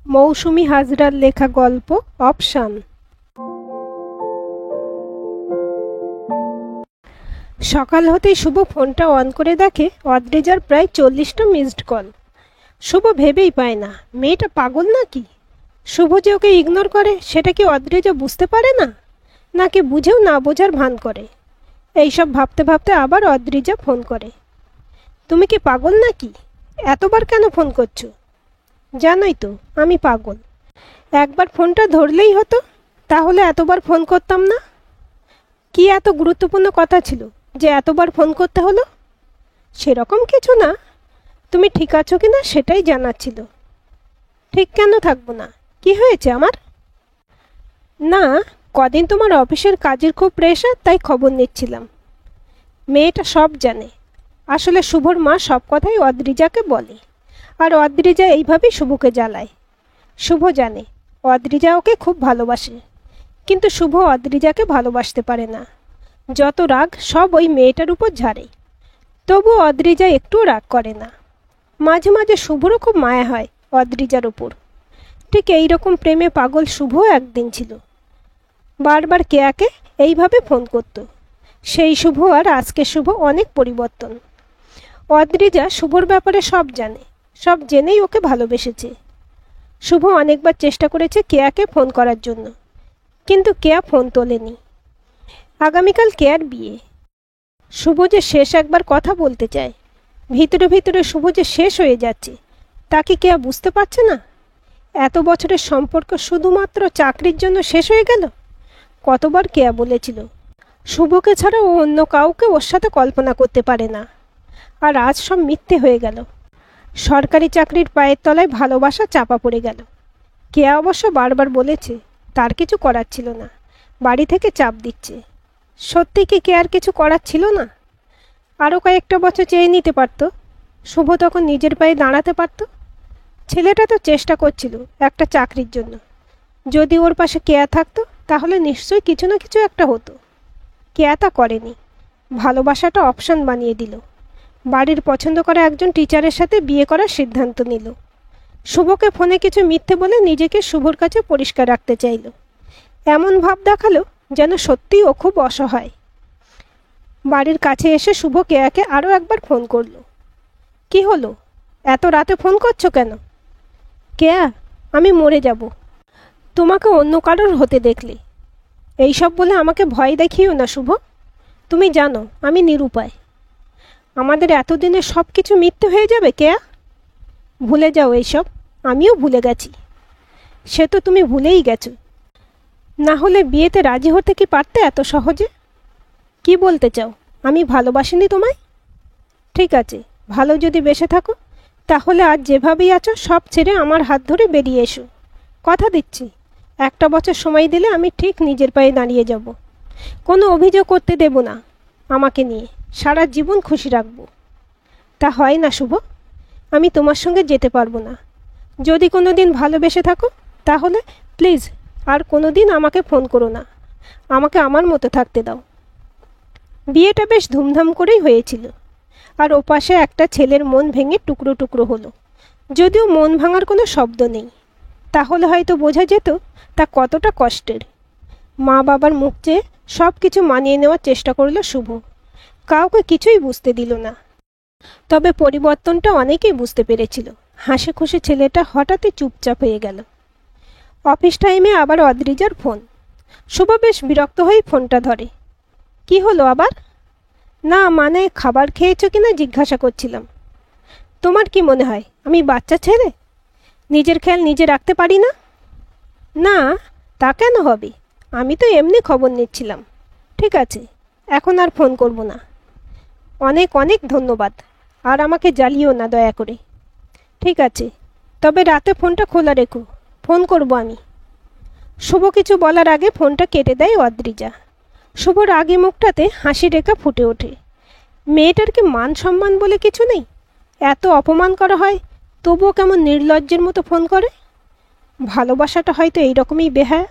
মৌসুমী হাজরার লেখা গল্প অপশান। সকাল হতেই শুভ ফোনটা অন করে দেখে অদ্রিজার প্রায় 40টা মিসড কল। শুভ ভেবেই পায় না মেয়েটা পাগল নাকি। শুভ যে ওকে ইগনোর করে সেটা কি অদ্রিজা বুঝতে পারে না, নাকি বুঝেও না বোঝার ভান করে। এইসব ভাবতে ভাবতে আবার অদ্রিজা ফোন করে। তুমি কি পাগল নাকি? এতবার কেন ফোন করছো? জানোই তো আমি পাগল। একবার ফোনটা ধরলেই হতো, তাহলে এতবার ফোন করতাম না। কি এত গুরুত্বপূর্ণ কথা ছিল যে এতবার ফোন করতে হলো? সেরকম কিছু না, তুমি ঠিক আছো কি না সেটাই জানার ছিল। ঠিক কেন থাকবো না, কি হয়েছে আমার? না, কদিন তোমার অফিসের কাজের খুব প্রেশার, তাই খবর নিচ্ছিলাম। মেয়েটা সব জানে। আসলে শুভর মা সব কথাই অদ্রিজাকে বলে, আর অদ্রিজা এইভাবেই শুভকে জ্বালায়। শুভ জানে অদ্রিজা ওকে খুব ভালোবাসে, কিন্তু শুভ অদ্রিজাকে ভালোবাসতে পারে না। যত রাগ সব ওই মেয়েটার উপর ঝাড়ে। তবু অদ্রিজা একটুও রাগ করে না। মাঝে মাঝে শুভরও খুব মায়া হয় অদ্রিজার উপর। ঠিক এইরকম প্রেমে পাগল শুভ একদিন ছিল। বারবার কেয়াকে এইভাবে ফোন করত। সেই শুভ আর আজকে শুভ অনেক পরিবর্তন। অদ্রিজা শুভর ব্যাপারে সব জানে, সব জেনেই ওকে ভালোবেসেছে। শুভ অনেকবার চেষ্টা করেছে কেয়াকে ফোন করার জন্য, কিন্তু কেয়া ফোন তোলেনি। আগামীকাল কেয়ার বিয়ে। শুভ যে শেষ একবার কথা বলতে চায়, ভিতরে ভিতরে শুভ যে শেষ হয়ে যাচ্ছে, তা কি কেয়া বুঝতে পারছে না? এত বছরের সম্পর্ক শুধুমাত্র চাকরির জন্য শেষ হয়ে গেল। কতবার কেয়া বলেছিল শুভকে ছাড়া ও অন্য কাউকে ওর সাথে কল্পনা করতে পারে না। আর আজ সব মিথ্যে হয়ে গেল। সরকারি চাকরির পায়ের তলায় ভালোবাসা চাপা পড়ে গেল। কেয়া অবশ্য বারবার বলেছে তার কিছু করার ছিল না, বাড়ি থেকে চাপ দিচ্ছে। সত্যি কি কেয়ার কিছু করার ছিল না? আরও কয়েকটা বছর চেয়ে নিতে পারত। শুভ তখন নিজের পায়ে দাঁড়াতে পারত। ছেলেটা তো চেষ্টা করছিল একটা চাকরির জন্য। যদি ওর পাশে কেয়া থাকতো তাহলে নিশ্চয়ই কিছু না কিছু একটা হতো। কেয়া তা করেনি, ভালোবাসাটা অপশন বানিয়ে দিল। বাড়ির পছন্দ করা একজন টিচারের সাথে বিয়ে করার সিদ্ধান্ত নিল। শুভকে ফোনে কিছু মিথ্যে বলে নিজেকে শুভর কাছে পরিষ্কার রাখতে চাইল। এমন ভাব দেখালো যেন সত্যিই ও খুব অসহায়। বাড়ির কাছে এসে শুভ কেয়াকে আরও একবার ফোন করল। কি হলো, এত রাতে ফোন করছো কেন? কেয়া, আমি মরে যাব তোমাকে অন্য কারোর হতে দেখলে। এইসব বলে আমাকে ভয় দেখিও না শুভ। তুমি জানো আমি নিরুপায়। আমাদের এতদিনে সব কিছু মিথ্যে হয়ে যাবে কেয়া। ভুলে যাও এইসব, আমিও ভুলে গেছি। সে তো তুমি ভুলেই গেছো। না হলে বিয়েতে রাজি হতে কি পারতে এত সহজে? কি বলতে চাও, আমি ভালোবাসিনি তোমায়? ঠিক আছে, ভালো যদি বেসে থাকো তাহলে আজ যেভাবেই আছো সব ছেড়ে আমার হাত ধরে বেরিয়ে এসো। কথা দিচ্ছি, একটা বছর সময় দিলে আমি ঠিক নিজের পায়ে দাঁড়িয়ে যাব। কোনো অভিযোগ করতে দেব না আমাকে নিয়ে, সারা জীবন খুশি রাখবো। তা হয় না শুভ, আমি তোমার সঙ্গে যেতে পারবো না। যদি কোনো দিন ভালোবেসে থাকো তাহলে প্লিজ আর কোনো দিন আমাকে ফোন করো না। আমাকে আমার মতো থাকতে দাও। বিয়েটা বেশ ধুমধাম করেই হয়েছিল, আর ওপাশে একটা ছেলের মন ভেঙে টুকরো টুকরো হলো। যদিও মন ভাঙার কোনো শব্দ নেই, তাহলে হয়তো বোঝা যেত তা কতটা কষ্টের। মা বাবার মুখ চেয়ে সব কিছু মানিয়ে নেওয়ার চেষ্টা করলো শুভ। কাউকে কিছুই বুঝতে দিল না। তবে পরিবর্তনটা অনেকেই বুঝতে পেরেছিল। হাসি খুশি ছেলেটা হঠাৎই চুপচাপ হয়ে গেল। অফিস টাইমে আবার অদ্রিজার ফোন। শুভ বেশ বিরক্ত হয়ে ফোনটা ধরে। কি হলো আবার? না মানে খাবার খেয়েছো কিনা জিজ্ঞাসা করছিলাম। তোমার কি মনে হয় আমি বাচ্চা ছেলে, নিজের খেয়াল নিজে রাখতে পারি না? না, তা কেন হবে? আমি তো এমনি খবর নিচ্ছিলাম। ঠিক আছে, এখন আর ফোন করব না। অনেক অনেক ধন্যবাদ, আর আমাকে জ্বালিও না দয়া করে। ঠিক আছে, তবে রাতে ফোনটা খোলা রেখো, ফোন করব আমি। শুভ কিছু বলার আগে ফোনটা কেটে দেয় অদ্রিজা। শুভর আগে মুখটাতে হাসি রেখা ফুটে ওঠে। মেয়েটার কি মান সম্মান বলে কিছু নেই? এত অপমান করা হয় তবুও কেমন নির্লজ্জের মতো ফোন করে। ভালোবাসাটা হয়তো এইরকমই বেহায়া,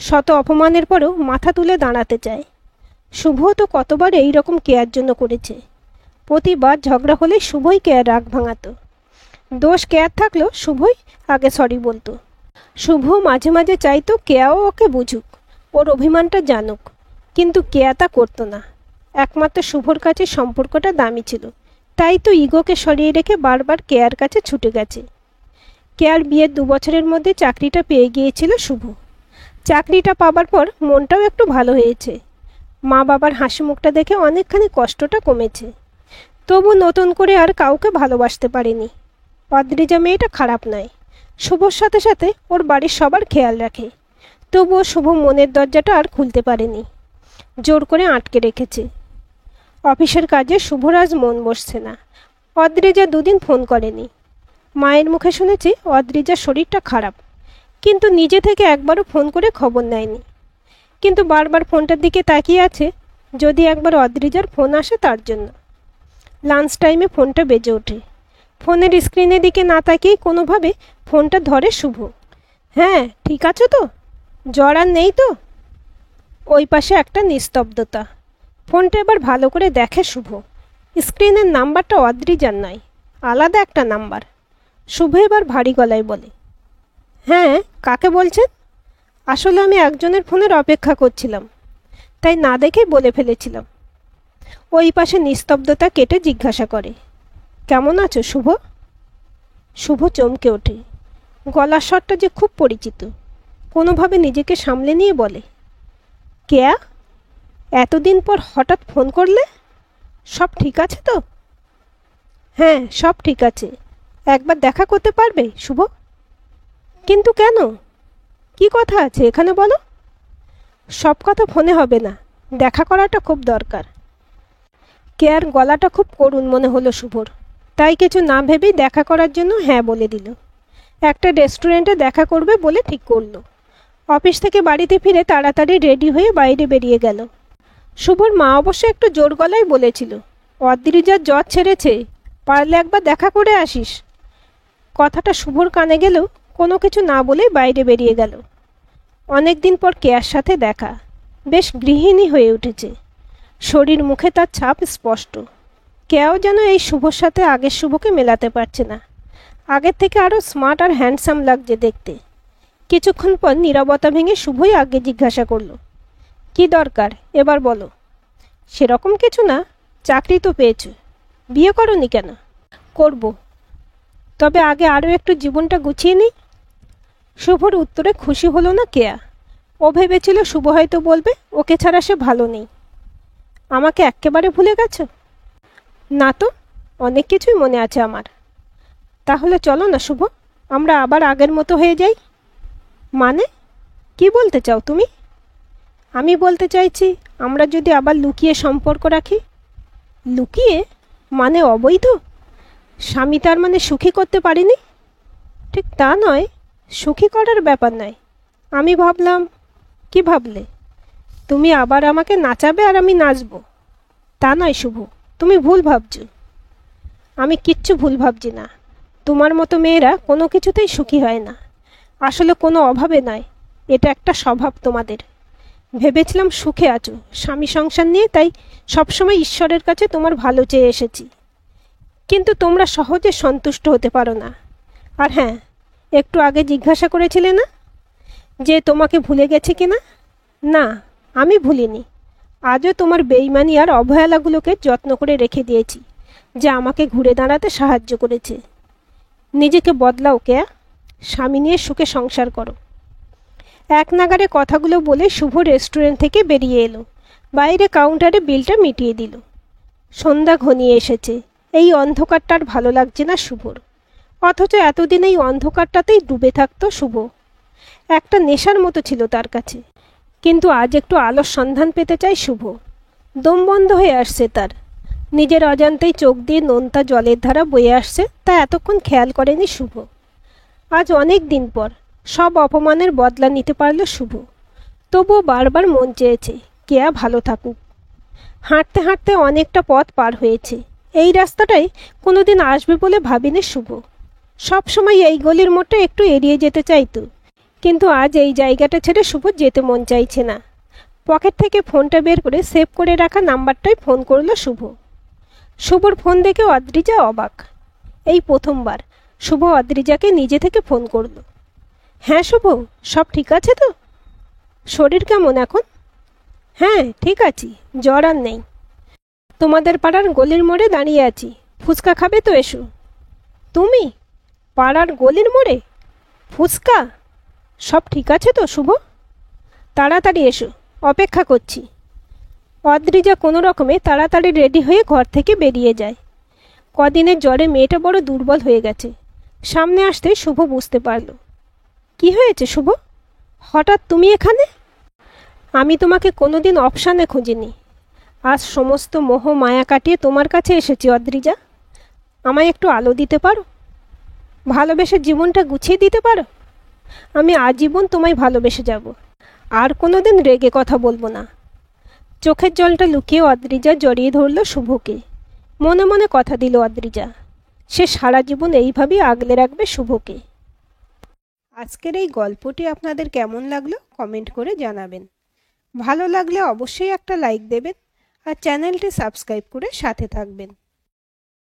শত অপমানের পরেও মাথা তুলে দাঁড়াতে চায়। শুভ তো কতবার এইরকম কেয়ার জন্য করেছে। প্রতিবার ঝগড়া হলে শুভই কেয়ার রাগ ভাঙাতো। দোষ কেয়ার থাকলেও শুভই আগে সরি বলতো। শুভ মাঝে মাঝে চাইতো কেয়াও ওকে বুঝুক, ওর অভিমানটা জানুক, কিন্তু কেয়া তা করতো না। একমাত্র শুভর কাছে সম্পর্কটা দামি ছিল, তাই তো ইগোকে সরিয়ে রেখে বারবার কেয়ার কাছে ছুটে গেছে। কেয়ার বিয়ের 2 বছরের মধ্যে চাকরিটা পেয়ে গিয়েছিল শুভ। চাকরিটা পাবার পর মনটাও একটু ভালো হয়েছে। মা বাবার হাসি মুখটা দেখে অনেকখানি কষ্টটা কমেছে। তবু নতুন করে আর কাউকে ভালোবাসতে পারেনি। অদ্রিজা মেয়েটা খারাপ নয়, শুভর সাথে সাথে ওর বাড়ির সবার খেয়াল রাখে। তবুও শুভ মনের দরজাটা আর খুলতে পারেনি, জোর করে আটকে রেখেছে। অফিসের কাজে শুভর আজ মন বসছে না। অদ্রিজা 2 দিন ফোন করেনি। মায়ের মুখে শুনেছি অদ্রিজার শরীরটা খারাপ, কিন্তু নিজে থেকে একবারও ফোন করে খবর নেয়নি। কিন্তু বারবার ফোনটার দিকে তাকিয়ে আছে, যদি একবার অদ্রিজার ফোন আসে তার জন্য। লাঞ্চ টাইমে ফোনটা বেজে ওঠে। ফোনের স্ক্রিনের দিকে না তাকিয়ে কোনোভাবে ফোনটা ধরে শুভ। হ্যাঁ, ঠিক আছো তো? জ্বর আর নেই তো? ওই পাশে একটা নিস্তব্ধতা। ফোনটা এবার ভালো করে দেখে শুভ। স্ক্রিনের নাম্বারটা অদ্রিজার নয়, আলাদা একটা নাম্বার। শুভ এবার ভারী গলায় বলে, হ্যাঁ, কাকে বলছেন? আসলে আমি একজনের ফোনের অপেক্ষা করছিলাম, তাই না দেখেই বলে ফেলেছিলাম। ওই পাশে নিস্তব্ধতা কেটে জিজ্ঞাসা করে, কেমন আছো শুভ? শুভ চমকে ওঠে। গলার স্বরটা যে খুব পরিচিত। কোনোভাবে নিজেকে সামলে নিয়ে বলে, কেয়া, এতদিন পর হঠাৎ ফোন করলে? সব ঠিক আছে তো? হ্যাঁ, সব ঠিক আছে। একবার দেখা করতে পারবে শুভ? কিন্তু কেন? কি কথা আছে এখানে বলো। সব কথা ফোনে হবে না, দেখা করাটা খুব দরকার। কেয়ার গলাটা খুব করুণ মনে হলো শুভর, তাই কিছু না ভেবেই দেখা করার জন্য হ্যাঁ বলে দিল। একটা রেস্টুরেন্টে দেখা করবে বলে ঠিক করলো। অফিস থেকে বাড়িতে ফিরে তাড়াতাড়ি রেডি হয়ে বাইরে বেরিয়ে গেল। শুভর মা অবশ্য একটু জোর গলায় বলেছিল, অদ্রিজার জ্বর ছেড়েছে, পারলে একবার দেখা করে আসিস। কথাটা শুভর কানে গেলেও কোনো কিছু না বলেই বাইরে বেরিয়ে গেল। অনেক দিন পর কেয়ার সাথে দেখা। বেশ গৃহিণী হয়ে উঠেছে, শরীর মুখে তার ছাপ স্পষ্ট। কেয়াও যেন এই শুভর সাথে আগের শুভকে মেলাতে পারছে না। আগের থেকে আরও স্মার্ট আর হ্যান্ডসাম লাগছে দেখতে। কিছুক্ষণ পর নীরবতা ভেঙে শুভই আগে জিজ্ঞাসা করলো, কি দরকার এবার বলো। সেরকম কিছু না, চাকরি তো পেয়েছ, বিয়ে করনি কেন? করব, তবে আগে আরও একটু জীবনটা গুছিয়ে নিই। শুভর উত্তরে খুশি হলো না কেয়া। ও ভেবেছিল শুভ হয়তো বলবে ওকে ছাড়া সে ভালো নেই। আমাকে একেবারে ভুলে গেছো? না তো, অনেক কিছুই মনে আছে আমার। তাহলে চলো না শুভ, আমরা আবার আগের মতো হয়ে যাই। মানে কি বলতে চাও তুমি? আমি বলতে চাইছি, আমরা যদি আবার লুকিয়ে সম্পর্ক রাখি। লুকিয়ে মানে অবৈধ? স্বামী তার মানে সুখী করতে পারিনি? ঠিক তা নয়, সুখী করার ব্যাপার নয়। আমি ভাবলাম। কি ভাবলে? তুমি আবার আমাকে নাচাবে আর আমি নাচব। তা নয় শুভ, তুমি ভুল ভাবছো। আমি কিচ্ছু ভুল ভাবছি না। তোমার মতো মেয়েরা কোনো কিছুতেই সুখী হয় না। আসলে কোনো অভাবে নয়, এটা একটা স্বভাব তোমাদের। ভেবেছিলাম সুখে আছো স্বামী সংসার নিয়ে, তাই সবসময় ঈশ্বরের কাছে তোমার ভালো চেয়ে এসেছি। কিন্তু তোমরা সহজে সন্তুষ্ট হতে পারো না। আর হ্যাঁ, একটু আগে জিজ্ঞাসা করেছিলে না যে তোমাকে ভুলে গেছে কিনা? না, আমি ভুলিনি। আজও তোমার বেইমানি আর অবহেলাগুলোকে যত্ন করে রেখে দিয়েছি, যা আমাকে ঘুরে দাঁড়াতে সাহায্য করেছে। নিজেকে বদলাও কেয়া, স্বামী নিয়ে সুখে সংসার করো। এক নাগারে কথাগুলো বলে শুভ রেস্টুরেন্ট থেকে বেরিয়ে এলো। বাইরে কাউন্টারে বিলটা মিটিয়ে দিল। সন্ধ্যা ঘনিয়ে এসেছে। এই অন্ধকারটা আর ভালো লাগছে না শুভর। অথচ এতদিন এই অন্ধকারটাতেই ডুবে থাকতো শুভ। একটা নেশার মতো ছিল তার কাছে। কিন্তু আজ একটু আলোর সন্ধান পেতে চায় শুভ। দম বন্ধ হয়ে আসছে তার। নিজের অজান্তেই চোখ দিয়ে নোনতা জলের ধারা বয়ে আসছে, তা এতক্ষণ খেয়াল করেনি শুভ। আজ অনেক দিন পর সব অপমানের বদলা নিতে পারল শুভ। তবুও বারবার মন চেয়েছে কেয়া ভালো থাকুক। হাঁটতে হাঁটতে অনেকটা পথ পার হয়েছে। এই রাস্তাটাই কোনোদিন আসবে বলে ভাবিনি শুভ। সবসময় এই গলির মোড়টা একটু এড়িয়ে যেতে চাইতো, কিন্তু আজ এই জায়গাটা ছেড়ে শুভ যেতে মন চাইছে না। পকেট থেকে ফোনটা বের করে সেভ করে রাখা নাম্বারটাই ফোন করলো শুভ। শুভর ফোন দেখে অদ্রিজা অবাক। এই প্রথমবার শুভ অদ্রিজাকে নিজে থেকে ফোন করলো। হ্যাঁ শুভ, সব ঠিক আছে তো? শরীর কেমন এখন? হ্যাঁ ঠিক আছি, জ্বর আর নেই। তোমাদের পাড়ার গলির মোড়ে দাঁড়িয়ে আছি, ফুচকা খাবে তো এসো। তুমি? পাড়ার গলির মোড়ে ফুচকা? সব ঠিক আছে তো শুভ? তাড়াতাড়ি এসো, অপেক্ষা করছি। অদ্রিজা কোনো রকমে তাড়াতাড়ি রেডি হয়ে ঘর থেকে বেরিয়ে যায়। কদিনের জ্বরে মেয়েটা বড় দুর্বল হয়ে গেছে। সামনে আসতে শুভ বুঝতে পারল। কি হয়েছে শুভ, হঠাৎ তুমি এখানে? আমি তোমাকে কোনোদিন অপশানে খুঁজিনি, আজ সমস্ত মোহ মায়া কাটিয়ে তোমার কাছে এসেছি অদ্রিজা। আমায় একটু আলো দিতে পারো? ভালোবেসে জীবনটা গুছিয়ে দিতে পারো? আমি আজীবন তোমায় ভালোবেসে যাব, আর কোনোদিন রেগে কথা বলবো না। চোখের জলটা লুকিয়ে অদ্রিজা জড়িয়ে ধরল শুভকে। মনে মনে কথা দিল অদ্রিজা, সে সারা জীবন এইভাবেই আগলে রাখবে শুভকে। আজকের এই গল্পটি আপনাদের কেমন লাগলো কমেন্ট করে জানাবেন। ভালো লাগলে অবশ্যই একটা লাইক দেবেন আর চ্যানেলটি সাবস্ক্রাইব করে সাথে থাকবেন।